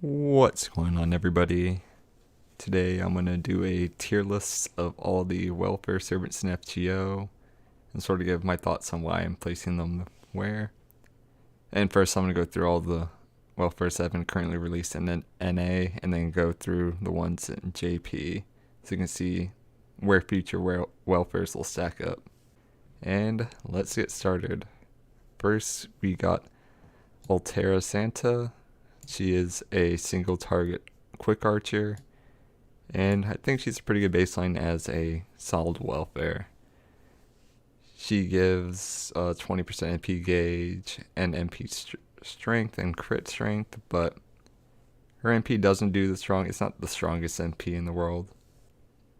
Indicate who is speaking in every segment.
Speaker 1: What's going on, everybody? Today I'm going to do a tier list of all the welfare servants in FGO and sort of give my thoughts on why I'm placing them where. And first I'm going to go through all the welfares that have been currently released in NA and then go through the ones in JP so you can see where future welfares will stack up. And let's get started. First we got Altera Santa. She is a single target quick archer, and I think she's a pretty good baseline as a solid welfare. She gives 20% MP gauge and MP strength and crit strength, but her MP doesn't do the strong. It's not the strongest MP in the world.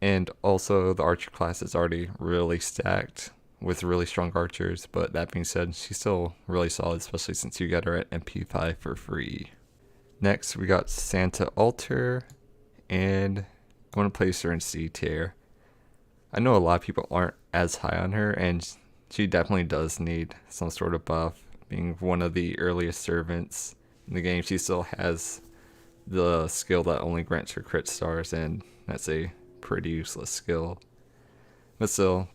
Speaker 1: And also the archer class is already really stacked with really strong archers, but that being said, she's still really solid, especially since you get her at MP5 for free. Next, we got Santa Alter, and I'm going to place her in C tier. I know a lot of people aren't as high on her, and she definitely does need some sort of buff. Being one of the earliest servants in the game, she still has the skill that only grants her crit stars, and that's a pretty useless skill. But still,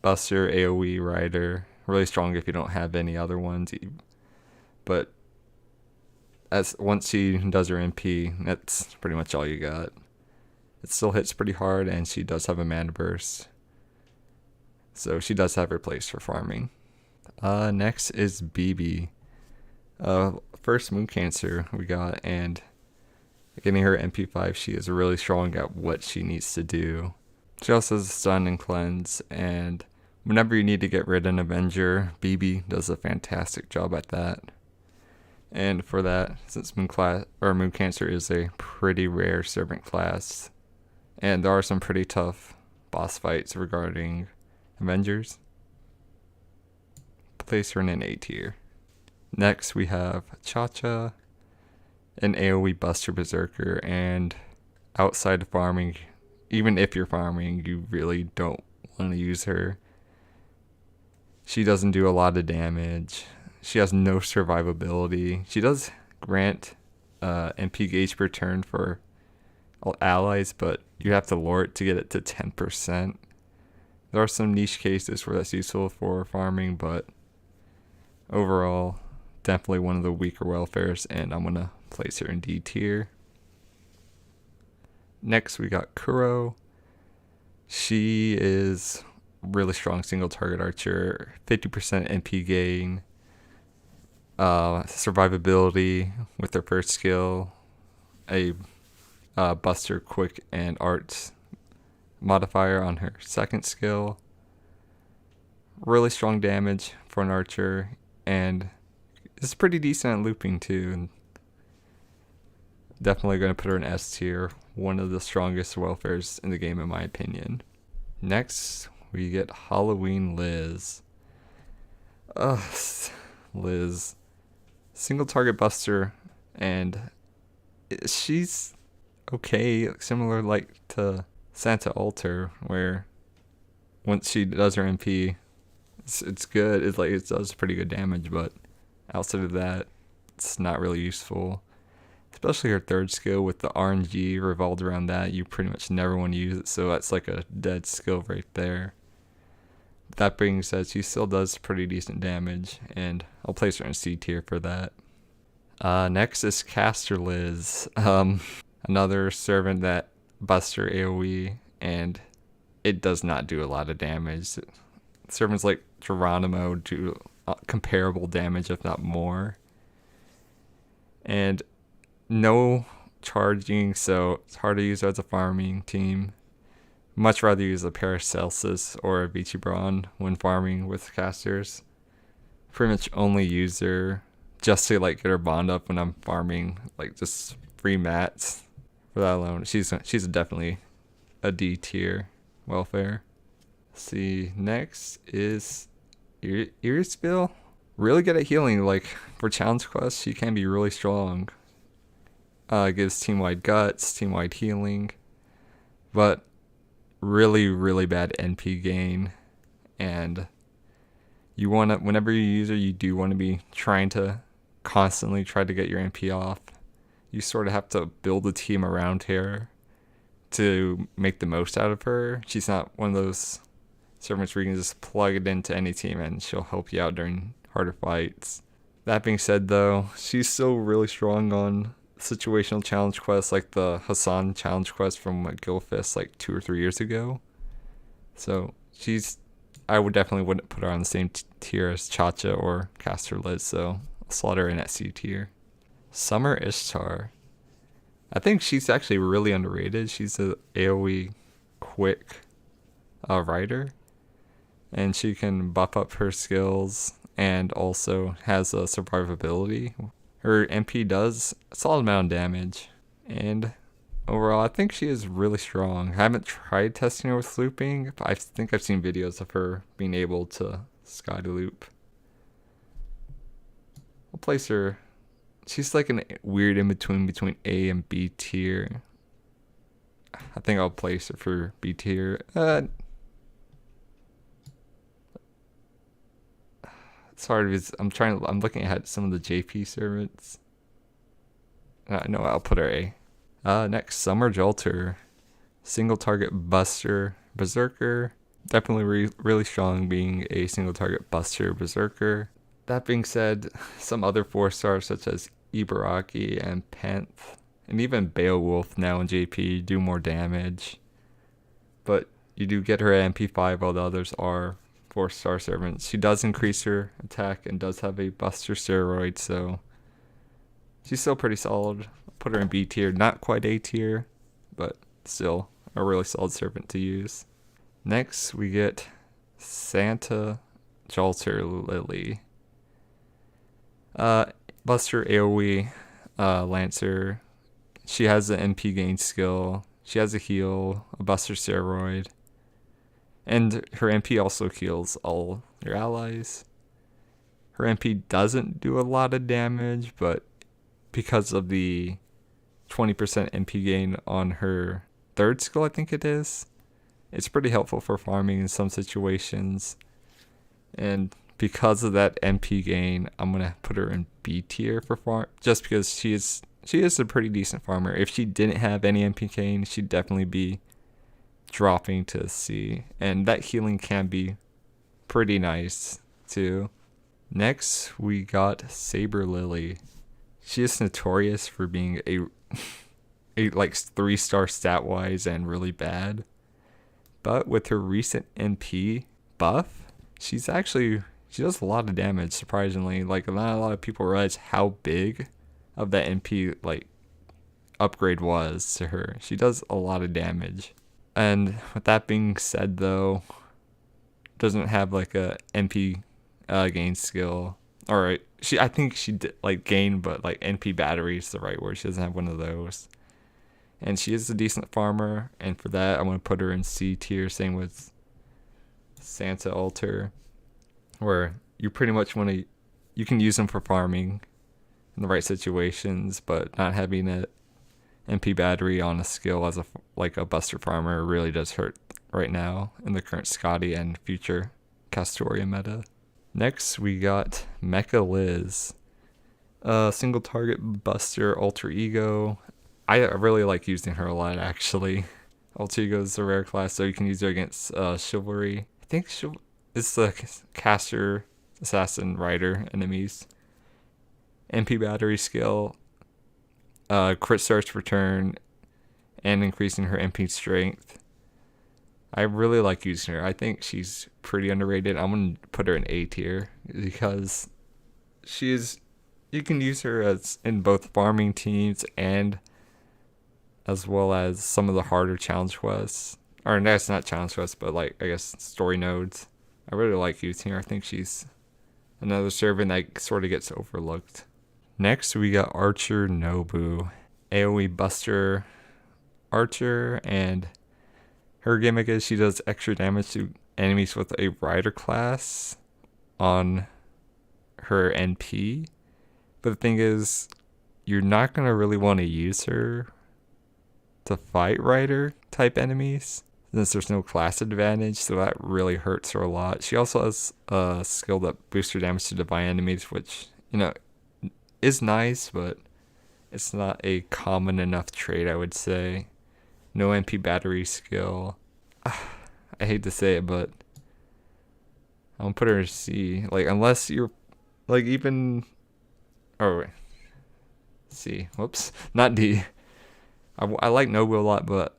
Speaker 1: Buster, AoE, Rider, really strong if you don't have any other ones. But as once she does her MP, that's pretty much all you got. It still hits pretty hard, and she does have a mana burst, so she does have her place for farming. Next is BB. First Moon Cancer we got, and getting her MP5, she is really strong at what she needs to do. She also has stun and cleanse, and whenever you need to get rid of an Avenger, BB does a fantastic job at that. And for that, since Moon Cancer is a pretty rare servant class, and there are some pretty tough boss fights regarding Avengers, place her in an A tier. Next we have Cha-Cha, an AoE Buster Berserker, and outside of farming, even if you're farming, you really don't want to use her. She doesn't do a lot of damage. She has no survivability. She does grant MP gauge per turn for all allies, but you have to lure it to get it to 10%. There are some niche cases where that's useful for farming, but overall, definitely one of the weaker welfares, and I'm going to place her in D tier. Next, we got Kuro. She is really strong single target archer, 50% MP gain, survivability with her first skill, a Buster Quick and Art modifier on her second skill, really strong damage for an archer, and it's pretty decent at looping too. And definitely going to put her in S tier, one of the strongest welfares in the game in my opinion. Next, we get Halloween Liz. Liz. Single target buster, and she's okay, similar like to Santa Alter, where once she does her MP, it's good. It's like it does pretty good damage, but outside of that, it's not really useful. Especially her third skill with the RNG revolved around that, you pretty much never want to use it, so that's like a dead skill right there. That being said, she still does pretty decent damage, and I'll place her in C tier for that. Next is Caster Liz, another servant that Buster AoE, and it does not do a lot of damage. Servants like Geronimo do comparable damage, if not more. And no charging, so it's hard to use as a farming team. Much rather use a Paracelsus or a Vichibron when farming with casters. Pretty much only use her just to like get her bond up when I'm farming, like just free mats. For that alone, she's definitely a D tier welfare. Let's see, next is Irisville. Really good at healing. Like for challenge quests, she can be really strong. Gives team-wide guts, team-wide healing, but really bad NP gain, and you want to, whenever you use her, you do want to be trying to constantly try to get your NP off. you sort of have to build a team around her to make the most out of her. She's not one of those servants where you can just plug it into any team and she'll help you out during harder fights. That being said, though, she's still really strong on situational challenge quests like the Hassan challenge quest from Gilfist like 2 or 3 years ago. So I would definitely wouldn't put her on the same tier as Chacha or Caster Liz, so I'll slot her in at C tier. Summer Ishtar. I think she's actually really underrated. She's a AoE quick writer, and she can buff up her skills and also has a survivability. Her MP does a solid amount of damage, and overall I think she is really strong. I haven't tried testing her with looping, but I think I've seen videos of her being able to sky loop. I'll place her. She's like a weird in between A and B tier. I think I'll place her for B tier. It's hard because I'm looking at some of the JP servants. No, I'll put her A. Next, Summer Jolter. Single target buster berserker. Definitely really strong being a single target buster berserker. That being said, some other 4-stars such as Ibaraki and Penth, and even Beowulf now in JP do more damage. But you do get her at MP5 while the others are 4-star servants. She does increase her attack and does have a buster steroid, so she's still pretty solid. Put her in B tier, not quite A tier, but still a really solid servant to use. Next, we get Santa Jolter Lily. Buster AoE Lancer. She has an MP gain skill. She has a heal, a buster steroid, and her MP also heals all your allies. Her MP doesn't do a lot of damage, but because of the 20% MP gain on her 3rd skill, I think it is, it's pretty helpful for farming in some situations. And because of that MP gain, I'm going to put her in B tier for farm, just because she is a pretty decent farmer. If she didn't have any MP gain, she'd definitely be dropping to C. And that healing can be pretty nice too. Next, we got Saber Lily. She is notorious for being a like 3-star stat wise and really bad. But with her recent MP buff, she does a lot of damage, surprisingly. Like, not a lot of people realize how big of that MP like upgrade was to her. She does a lot of damage. And with that being said, though, doesn't have like a MP gain skill. Alright, I think she did like gain, but like NP battery is the right word. She doesn't have one of those. And she is a decent farmer, and for that I'm gonna put her in C tier. Same with Santa Altar, where you pretty much you can use them for farming in the right situations, but not having a MP battery on a skill as a buster farmer really does hurt right now in the current Scotty and future Castoria meta. Next, we got Mecha Liz. Single target buster alter ego. I really like using her a lot, actually. Alter ego is a rare class, so you can use her against chivalry. I think it's the caster, assassin, rider enemies. MP battery skill, crit search return, and increasing her MP strength. I really like using her. I think she's pretty underrated. I'm going to put her in A tier because you can use her as in both farming teams and as well as some of the harder challenge quests. Or that's not challenge quests, but like, I guess, story nodes. I really like using her. I think she's another servant that sort of gets overlooked. Next, we got Archer Nobu. AoE Buster Archer, and her gimmick is she does extra damage to enemies with a rider class on her NP. But the thing is, you're not going to really want to use her to fight rider type enemies, since there's no class advantage, so that really hurts her a lot. She also has a skill that boosts her damage to divine enemies, which, is nice, but It's not a common enough trait, I would say. No MP battery skill. I hate to say it, but I'm gonna put her in C. Like, unless you're, like, even, oh, wait. C. Whoops. Not D. I like Nobu a lot, but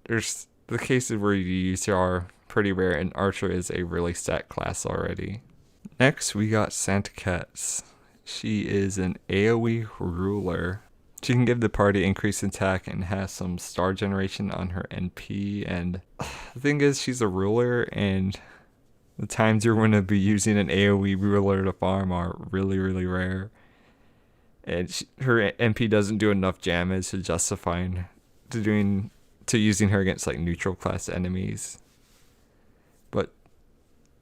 Speaker 1: there's the cases where you use her are pretty rare, and Archer is a really stacked class already. Next, we got Santa Cats. She is an AoE ruler. She can give the party increased attack and has some star generation on her NP. And the thing is, she's a ruler, and the times you're going to be using an AoE ruler to farm are really, really rare. And her NP doesn't do enough damage to justify using her against like neutral class enemies. But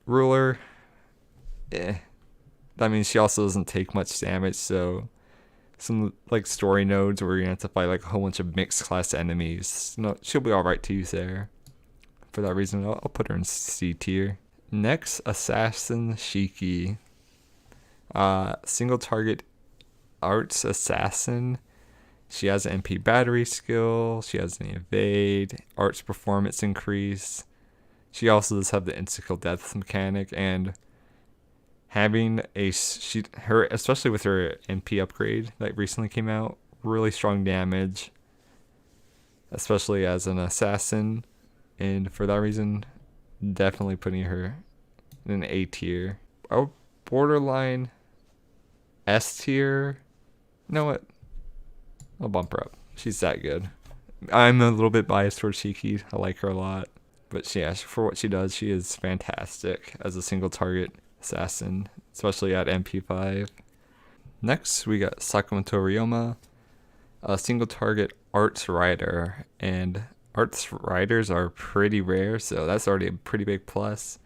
Speaker 1: ruler, I mean, she also doesn't take much damage, so some like story nodes where you have to fight like a whole bunch of mixed class enemies, no, she'll be alright to use there. For that reason, I'll put her in C tier. Next, Assassin Shiki. Single target arts assassin. She has an MP battery skill. She has an evade, arts performance increase. She also does have the insta-kill death mechanic, and having her especially with her MP upgrade that recently came out, really strong damage, especially as an assassin, and for that reason, definitely putting her in A tier. Oh, borderline S tier. You know what? I'll bump her up. She's that good. I'm a little bit biased towards Shiki. I like her a lot, but yeah, for what she does, she is fantastic as a single target assassin, especially at MP5. Next, we got Sakamoto Ryoma, a single target arts rider, and arts riders are pretty rare, so that's already a pretty big plus.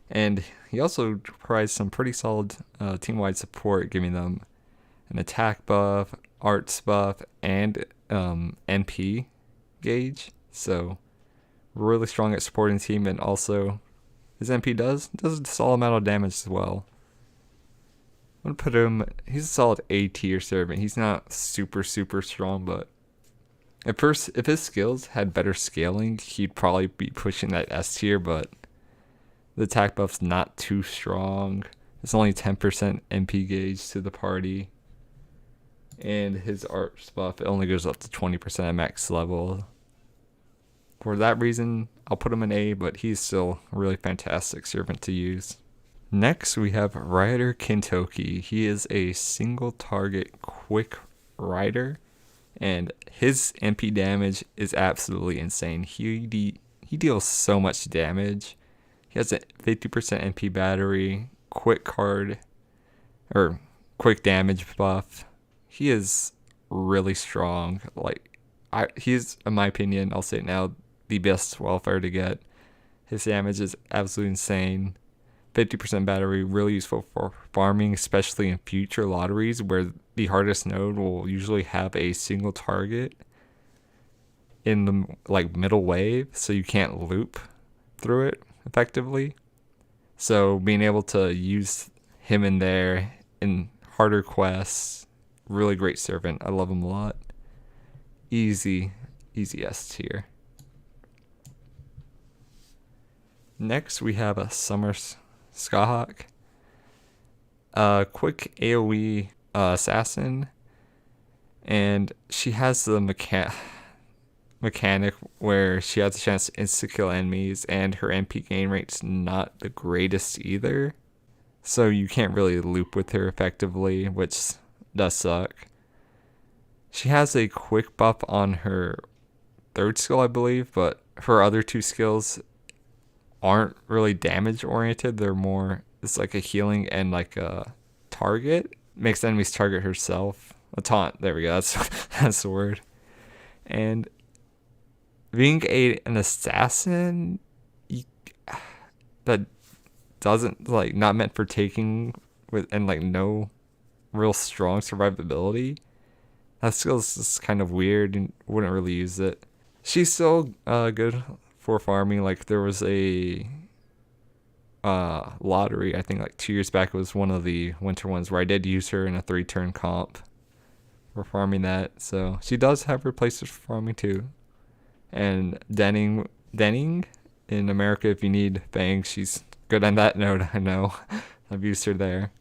Speaker 1: And he also provides some pretty solid team-wide support, giving them an attack buff, arts buff, and NP gauge. So really strong at supporting team, and also his NP does a solid amount of damage as well. I'm gonna put him, he's a solid A tier servant. He's not super strong, but at first, if his skills had better scaling, he'd probably be pushing that S tier, but the attack buff's not too strong. It's only 10% MP gauge to the party. And his arts buff, it only goes up to 20% at max level. For that reason, I'll put him in A, but he's still a really fantastic servant to use. Next, we have Rider Kintoki. He is a single target quick rider, and his MP damage is absolutely insane. He deals so much damage. He has a 50% MP battery, quick damage buff. He is really strong. He's, in my opinion, I'll say it now, the best welfare to get. His damage is absolutely insane. 50% battery, really useful for farming, especially in future lotteries where the hardest node will usually have a single target in the middle wave, so you can't loop through it effectively. So being able to use him in there in harder quests, really great servant. I love him a lot. Easy S tier. Next, we have a Summer Skahawk. Quick AoE assassin. And she has the mechanic where she has a chance to insta-kill enemies, and her MP gain rate's not the greatest either. So you can't really loop with her effectively, which does suck. She has a quick buff on her third skill, I believe, but her other two skills aren't really damage oriented. They're more, it's like a healing and like a target. Makes enemies target herself. A taunt, there we go, that's the word. And being an assassin that doesn't, not meant for taking with, and no real strong survivability, that skill is just kind of weird and wouldn't really use it. She's still good for farming. There was a lottery, I think 2 years back, it was one of the winter ones where I did use her in a 3-turn comp for farming that. So she does have replacements for farming too. And Denning in America, if you need fangs, she's good on that note. I know. I've used her there.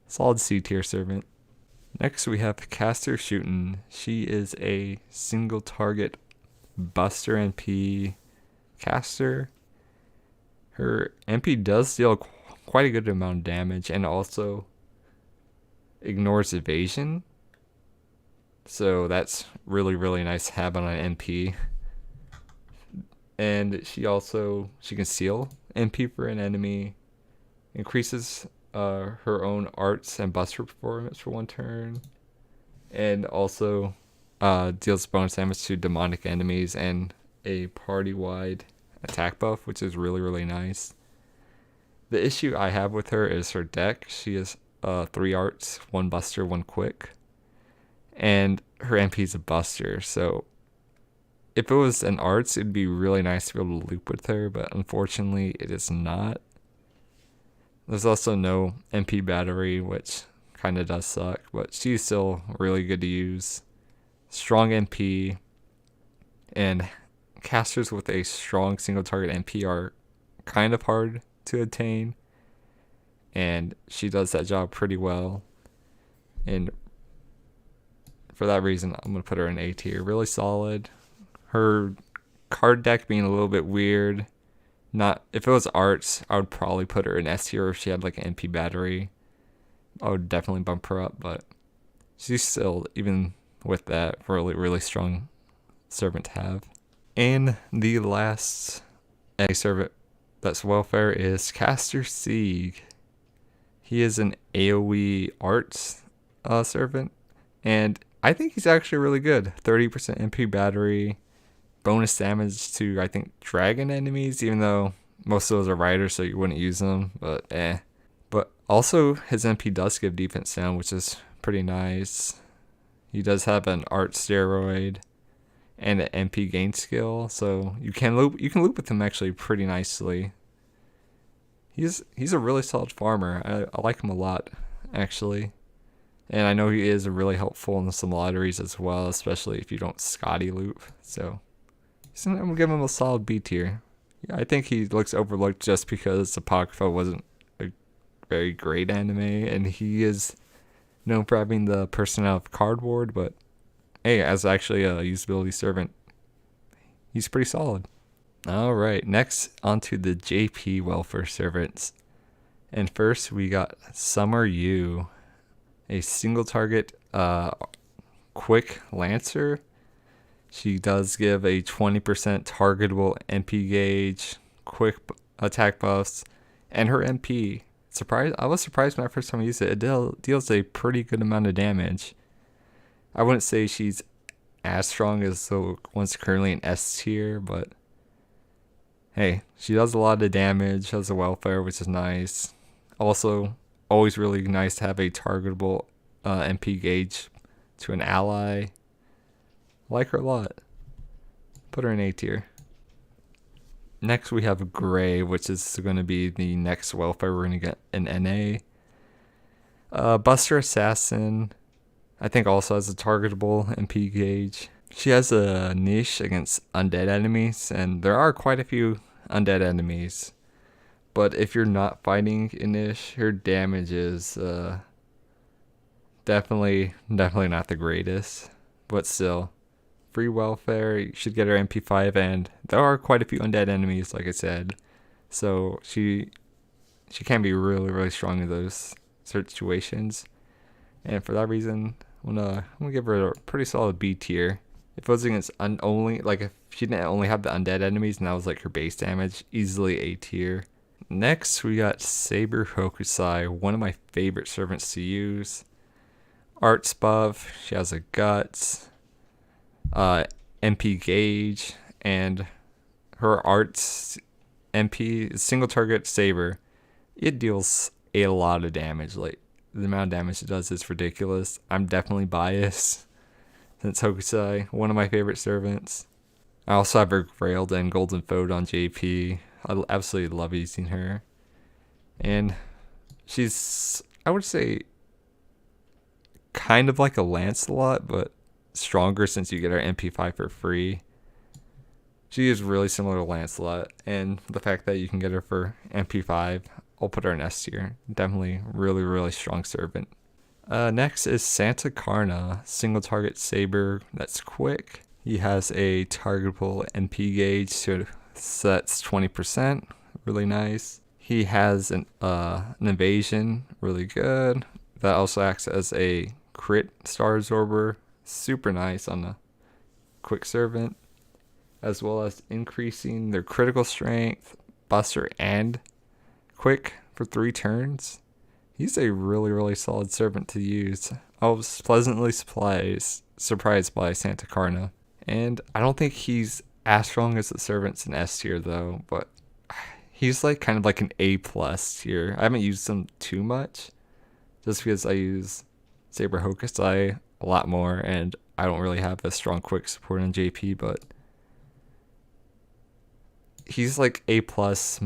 Speaker 1: Solid C tier servant. Next we have Caster Shootin'. She is a single target Buster MP caster. Her MP does deal quite a good amount of damage and also ignores evasion. So that's really, really nice to have on an MP. And she can seal MP for an enemy, increases her own arts and buster performance for 1 turn, and also deals bonus damage to demonic enemies and a party-wide attack buff, which is really, really nice. The issue I have with her is her deck. She has 3 arts, 1 buster, 1 quick, and her MP is a buster. So if it was an arts, it'd be really nice to be able to loop with her, but unfortunately it is not. There's also no MP battery, which kind of does suck, but she's still really good to use. Strong MP, and casters with a strong single target MP are kind of hard to attain, and she does that job pretty well. And for that reason, I'm going to put her in A tier. Really solid. Her card deck being a little bit weird. If it was arts, I would probably put her in S tier if she had like an MP battery. I would definitely bump her up, but she's still, even with that, really, really strong servant to have. And the last A servant that's welfare is Caster Sieg. He is an AoE arts servant, and I think he's actually really good. 30% MP battery, bonus damage to, I think, dragon enemies, even though most of those are riders, so you wouldn't use them, but eh. But also, his MP does give defense down, which is pretty nice. He does have an art steroid and an MP gain skill, so you can loop with him actually pretty nicely. He's a really solid farmer. I like him a lot, actually. And I know he is really helpful in some lotteries as well, especially if you don't Scotty loop. So I'm going to give him a solid B tier. Yeah, I think he looks overlooked just because Apocrypha wasn't a very great anime, and he is known for having the personality of cardboard, but hey, as actually a usability servant, he's pretty solid. Alright, next onto the JP welfare servants. And first we got Summer Yu, a single target quick lancer. She does give a 20% targetable MP gauge, quick attack buffs, and her MP. I was surprised when I first time I used it. It deals a pretty good amount of damage. I wouldn't say she's as strong as the ones currently in S tier, but hey, she does a lot of damage, has a welfare, which is nice. Also, always really nice to have a targetable MP gauge to an ally. Like her a lot. Put her in A tier. Next we have Gray, which is going to be the next welfare we're going to get in NA. Buster Assassin, I think also has a targetable MP gauge. She has a niche against undead enemies, and there are quite a few undead enemies. But if you're not fighting a niche, her damage is definitely not the greatest. But still, free welfare, you should get her MP5, and there are quite a few undead enemies, like I said. So she can be really, really strong in those situations. And for that reason, I'm gonna give her a pretty solid B tier. If it was against if she didn't only have the undead enemies and that was like her base damage, easily A tier. Next, we got Saber Hokusai, one of my favorite servants to use. Arts buff, she has a guts, MP gauge, and her arts MP single target saber. It deals a lot of damage. Like, the amount of damage it does is ridiculous. I'm definitely biased since Hokusai, one of my favorite servants. I also have her Grailed and Golden Fold on JP. I absolutely love using her. And she's, I would say, kind of like a Lancelot, but stronger since you get her MP5 for free. She is really similar to Lancelot, and the fact that you can get her for MP5, I'll put her in S tier. Definitely really, really strong servant. Next is Santa Carna, single target saber that's quick. He has a targetable MP gauge, so that's 20%, really nice. He has an evasion, really good. That also acts as a crit star absorber, super nice on the quick servant, as well as increasing their critical strength, buster, and quick for 3 turns. He's a really, really solid servant to use. I was pleasantly surprised by Santa Carna. And I don't think he's as strong as the servants in S tier though, but he's like kind of like an A plus tier. I haven't used him too much, just because I use Saber Hokusai a lot more, and I don't really have a strong quick support in JP, but he's like A plus,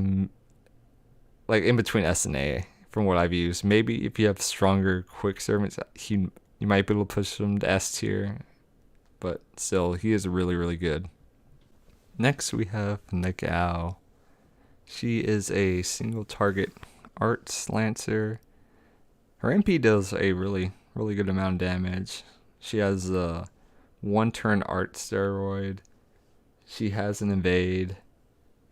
Speaker 1: like in between S and A from what I've used. Maybe if you have stronger quick servants, you might be able to push him to S tier, but still, he is really, really good. Next, we have Nagao. She is a single target arts lancer. Her MP does a really, really good amount of damage. She has a 1-turn art steroid. She has an evade,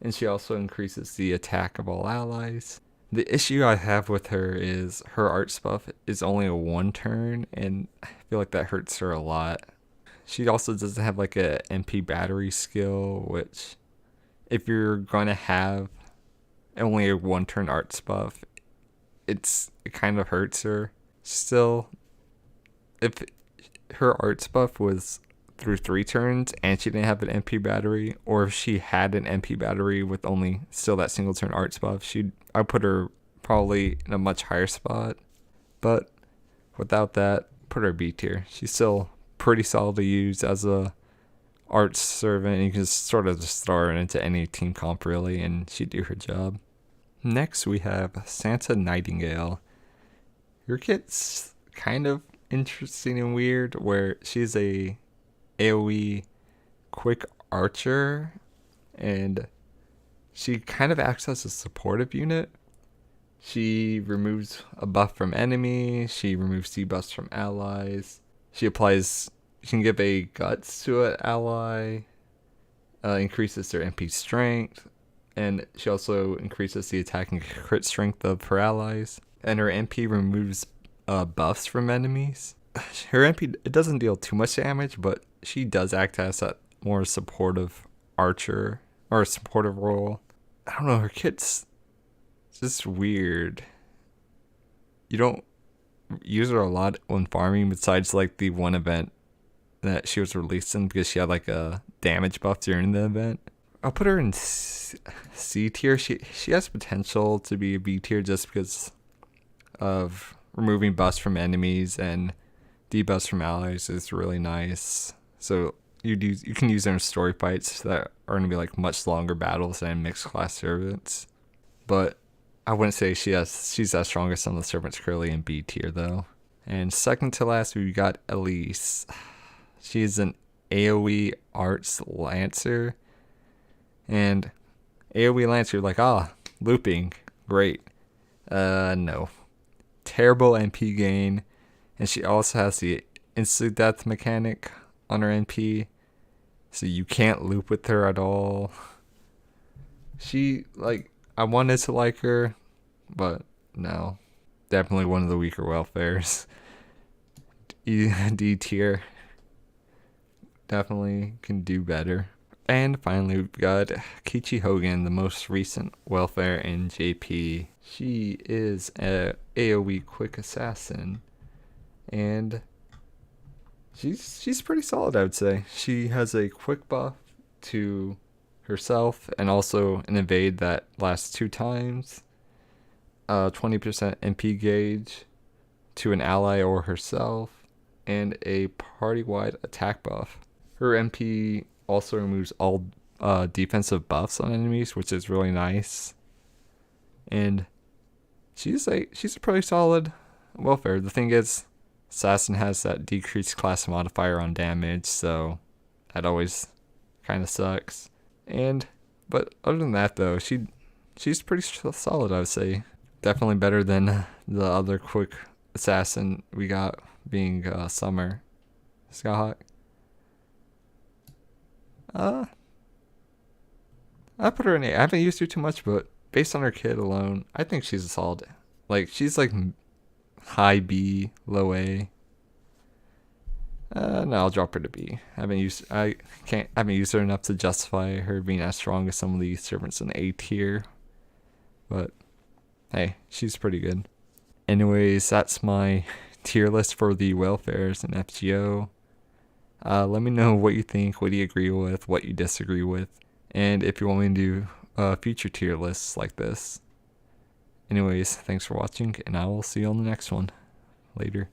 Speaker 1: and she also increases the attack of all allies. The issue I have with her is her arts buff is only a 1-turn, and I feel like that hurts her a lot. She also doesn't have like a MP battery skill, which if you're going to have only a 1-turn arts buff, it kind of hurts her. Still, if her arts buff was through 3 turns and she didn't have an MP battery, or if she had an MP battery with only still that single turn arts buff, I'd put her probably in a much higher spot. But without that, put her B tier. She's still pretty solid to use as a arts servant. You can sort of just throw her into any team comp really, and she'd do her job. Next, we have Santa Nightingale. Her kit's kind of interesting and weird, where she's a AoE quick archer, and she kind of acts as a supportive unit. She removes a buff from enemies. She removes debuffs from allies. She can give a guts to an ally, increases their MP strength, and she also increases the attack and crit strength of her allies. And her MP removes buffs from enemies. Her MP, it doesn't deal too much damage, but she does act as that more supportive archer, or a supportive role. I don't know, her kit's just weird. You don't use her a lot when farming, besides like the one event that she was released in, because she had like a damage buff during the event. I'll put her in C tier. She has potential to be a B tier just because of removing buffs from enemies, and debuffs from allies is really nice. So you can use her in story fights that are going to be like much longer battles than mixed class servants. But I wouldn't say she's as strong as some of the servants currently in B tier though. And second to last, we got Elise. She's an AoE arts lancer. And AoE lancer, like, looping, great. No. Terrible MP gain. And she also has the instant death mechanic on her MP. So you can't loop with her at all. I wanted to like her, but no. Definitely one of the weaker welfares. D tier. Definitely can do better. And finally, we've got Kichi Hogan, the most recent welfare in JP. She is a AoE quick assassin, and she's pretty solid, I would say. She has a quick buff to herself, and also an evade that lasts 2 times. 20% MP gauge to an ally or herself, and a party-wide attack buff. Her MP also removes all defensive buffs on enemies, which is really nice. And she's a pretty solid welfare. The thing is, Assassin has that decreased class modifier on damage, so that always kind of sucks. But other than that though, she's pretty solid, I would say. Definitely better than the other quick assassin we got, being Summer Skyhawk. I put her in A. I haven't used her too much, but based on her kit alone, I think she's a solid. Like, she's like high B, low A. No, I'll drop her to B. I haven't used her enough to justify her being as strong as some of the servants in A tier. But hey, she's pretty good. Anyways, that's my tier list for the welfares in FGO. Let me know what you think, what do you agree with, what you disagree with, and if you want me to do future tier lists like this. Anyways, thanks for watching, and I will see you on the next one. Later.